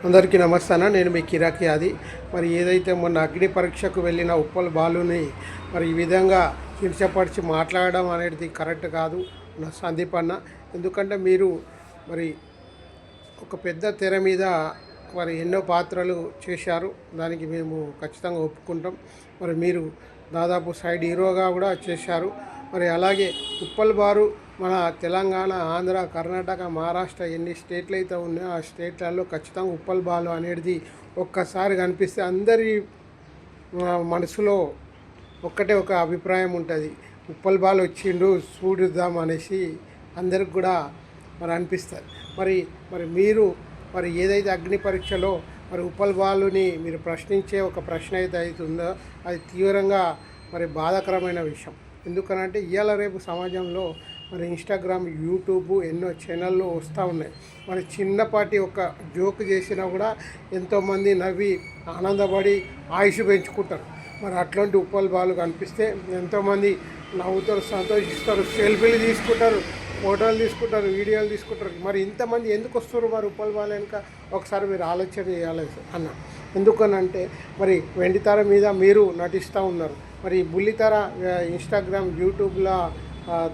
అందరికీ నమస్తే. నేను మీ కిరాకి అది. మరి ఏదైతే మొన్న అగ్ని పరీక్షకు వెళ్ళిన ఉప్పల్ బాలుని మరి ఈ విధంగా కించపరిచి మాట్లాడడం అనేది కరెక్ట్ కాదు నా సందీప్ అన్న. ఎందుకంటే మీరు మరి ఒక పెద్ద తెర మీద మరి ఎన్నో పాత్రలు చేశారు, దానికి మేము ఖచ్చితంగా ఒప్పుకుంటాం. మరి మీరు దాదాపు సైడ్ హీరోగా కూడా చేశారు. మరి అలాగే ఉప్పల్ బారు మన తెలంగాణ, ఆంధ్ర, కర్ణాటక, మహారాష్ట్ర ఎన్ని స్టేట్లు అయితే ఉన్నాయో ఆ స్టేట్లలో ఖచ్చితంగా ఉప్పల్ బాలు అనేది ఒక్కసారి కనిపిస్తే అందరి మనసులో ఒక్కటే ఒక అభిప్రాయం ఉంటుంది, ఉప్పల్ బాలు వచ్చిండు చూడుద్దాం అనేసి అందరికి కూడా మరి అనిపిస్తుంది. మరి మరి మీరు మరి ఏదైతే అగ్ని పరీక్షలో మరి ఉప్పల్ బాలుని మీరు ప్రశ్నించే ఒక ప్రశ్న అయితే అవుతుందో అది తీవ్రంగా మరి బాధాకరమైన విషయం. ఎందుకనంటే ఇవాళ రేపు సమాజంలో మరి ఇన్స్టాగ్రామ్, యూట్యూబ్ ఎన్నో ఛానళ్ళు వస్తూ ఉన్నాయి. మరి చిన్నపాటి ఒక జోక్ చేసినా కూడా ఎంతోమంది నవ్వి ఆనందపడి ఆయుష్ పెంచుకుంటారు. మరి అట్లాంటి ఉప్పల్ బాలు కనిపిస్తే ఎంతోమంది నవ్వుతారు, సంతోషిస్తారు, సెల్ఫీలు తీసుకుంటారు, ఫోటోలు తీసుకుంటారు, వీడియోలు తీసుకుంటారు. మరి ఇంతమంది ఎందుకు వస్తారు మరి ఉప్పల్ బాలు వెనుక? ఒకసారి మీరు ఆలోచన చేయాలి అన్న. ఎందుకనంటే మరి వెండితెర మీద మీరు నటిస్తూ ఉన్నారు, మరి బుల్లితెర ఇన్స్టాగ్రామ్, యూట్యూబ్ల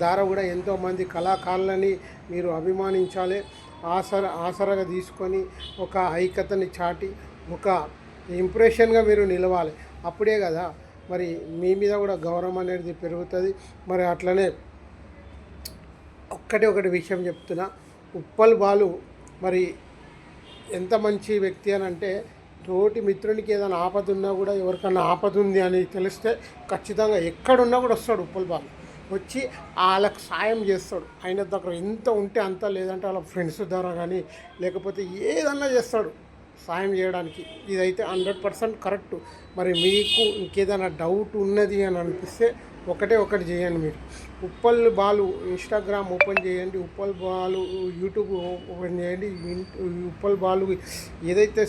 ద్వారా కూడా ఎంతోమంది కళాకారులని మీరు అభిమానించాలి. ఆసరగా తీసుకొని ఒక ఐక్యతని చాటి ఒక ఇంప్రెషన్గా మీరు నిలవాలి. అప్పుడే కదా మరి మీ మీద కూడా గౌరవం అనేది పెరుగుతుంది. మరి అట్లనే ఒకటి విషయం చెప్తున్నా, ఉప్పల్ బాలు మరి ఎంత మంచి వ్యక్తి అని అంటే, తోటి మిత్రునికి ఏదైనా ఆపద ఉన్నా కూడా ఎవరికన్నా ఆపద ఉంది అని తెలిస్తే ఖచ్చితంగా ఎక్కడున్నా కూడా వస్తాడు ఉప్పల్ బాలు. వచ్చి వాళ్ళకి సాయం చేస్తాడు. ఆయన దగ్గర ఎంత ఉంటే అంత, లేదంటే వాళ్ళ ఫ్రెండ్స్ ద్వారా కానీ లేకపోతే ఏదన్నా చేస్తాడు సాయం చేయడానికి. ఇదైతే 100% కరెక్టు. మరి మీకు ఇంకేదైనా డౌట్ ఉన్నది అని అనిపిస్తే ఒకటి చేయండి. మీరు ఉప్పల్ బాలు ఇన్స్టాగ్రామ్ ఓపెన్ చేయండి, ఉప్పల్ బాలు యూట్యూబ్ ఓపెన్ చేయండి. ఉప్పల్ బాలు ఏదైతే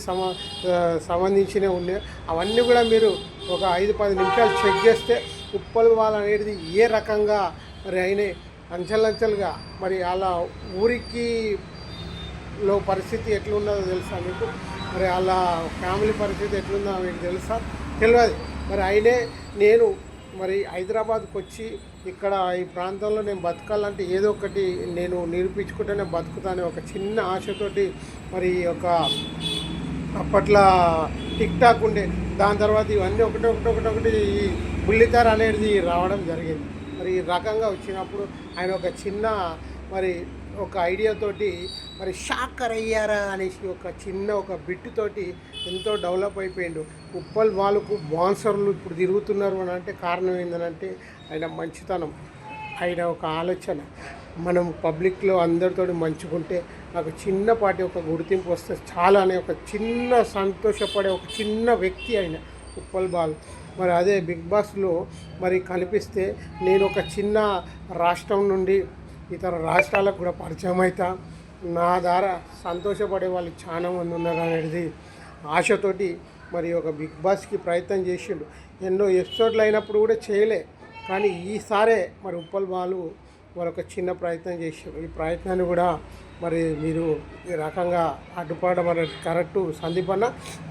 సంబంధించినవి ఉన్నాయో అవన్నీ కూడా మీరు ఒక 5-10 నిమిషాలు చెక్ చేస్తే ఉప్పల్ బాలు అనేది ఏ రకంగా మరి అయిన అంచెలంచెలుగా మరి అలా ఊరికి లో పరిస్థితి ఎట్లున్నదో తెలుసా మీకు? మరి వాళ్ళ ఫ్యామిలీ పరిస్థితి ఎట్లుందో మీకు తెలుసా? తెలియదు. మరి అయినే నేను మరి హైదరాబాద్కి వచ్చి ఇక్కడ ఈ ప్రాంతంలో నేను బతకాలంటే ఏదో ఒకటి నేను నిరూపించుకుంటేనే బతుకుతానే ఒక చిన్న ఆశతోటి మరి ఒక అప్పట్లో టిక్ టాక్ ఉండే, దాని తర్వాత ఇవన్నీ ఒకటి ఈ బుల్లితెర అనేది రావడం జరిగింది. మరి ఈ రకంగా వచ్చినప్పుడు ఆయన ఒక చిన్న మరి ఒక ఐడియాతోటి మరి షాకర్ అయ్యారా అనేసి ఒక చిన్న ఒక బిట్టుతోటి ఎంతో డెవలప్ అయిపోయిండు. ఉప్పల్ బాలుకు బాన్సర్లు ఇప్పుడు తిరుగుతున్నారు అని అంటే కారణం ఏంటంటే ఆయన మంచితనం, ఆయన ఒక ఆలోచన. మనం పబ్లిక్లో అందరితో మంచుకుంటే నాకు చిన్నపాటి ఒక గుర్తింపు వస్తే చాలా అనే ఒక చిన్న సంతోషపడే ఒక చిన్న వ్యక్తి ఆయన ఉప్పల్ బాలు. మరి అదే బిగ్ బాస్లో మరి కనిపిస్తే నేను ఒక చిన్న రాష్ట్రం నుండి ఇతర రాష్ట్రాలకు కూడా పరిచయం అవుతా, నా ద్వారా సంతోషపడే వాళ్ళు చాలా మంది ఉన్నారు అనేది ఆశతోటి మరి ఒక బిగ్ బాస్కి ప్రయత్నం చేసిండు. ఎన్నో ఎపిసోడ్లు అయినప్పుడు కూడా చేయలే, కానీ ఈసారే మరి ఉప్పల్ బాలు మరొక చిన్న ప్రయత్నం చేశారు. ఈ ప్రయత్నాన్ని కూడా మరి మీరు ఈ రకంగా అడ్డుపడడం అనేది కరెక్టు సందీప్ అన్న.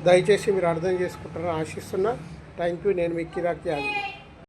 దయచేసి మీరు అర్థం చేసుకుంటారని ఆశిస్తున్నా. Thank you. నేను మీ కిరాకి అది.